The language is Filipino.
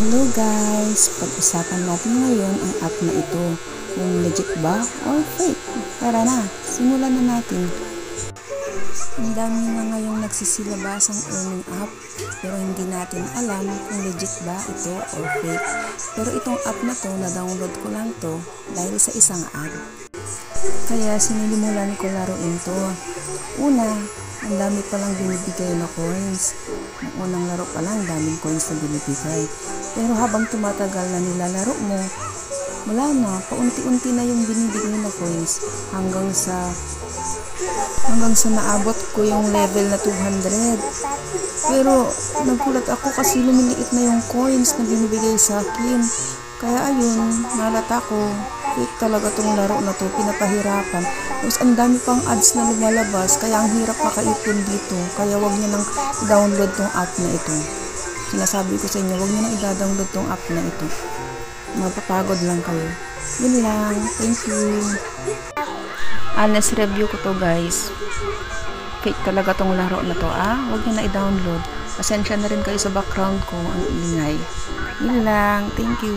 Hello guys! Pag-usapan natin ngayon ang app na ito. Kung legit ba or fake? Tara na, simulan na natin. Ang dami na ngayong nagsisilabasang earning app pero hindi natin alam kung legit ba ito or fake. Pero itong app na to, na-download ko lang to dahil sa isang ad. Kaya sinilimulan ko laruin to. Una, ang dami palang binibigay na coins. Ang unang laro pa lang, daming coins na binibigay. Pero habang tumatagal na nilalaro mo, wala na, paunti-unti na yung binibigay na coins hanggang sa naabot ko yung level na 200. Pero nagulat ako kasi lumiliit na yung coins na binibigay sa akin. Kaya ayun, nalata ko, fake talaga tong laro na to, pinapahirapan. Tapos ang dami pang ads na lumalabas, kaya ang hirap makaipon dito. Kaya wag niyo nang download tong app na ito. Sinasabi ko sa inyo, wag niyo nang i-download tong app na ito. Mapapagod lang kayo. Yun lang. Thank you. Honest review ko to guys. Fake talaga tong laro na to. Wag niyo na i-download. Pasensya na rin kayo sa background ko, ang ingay. Yun lang. Thank you.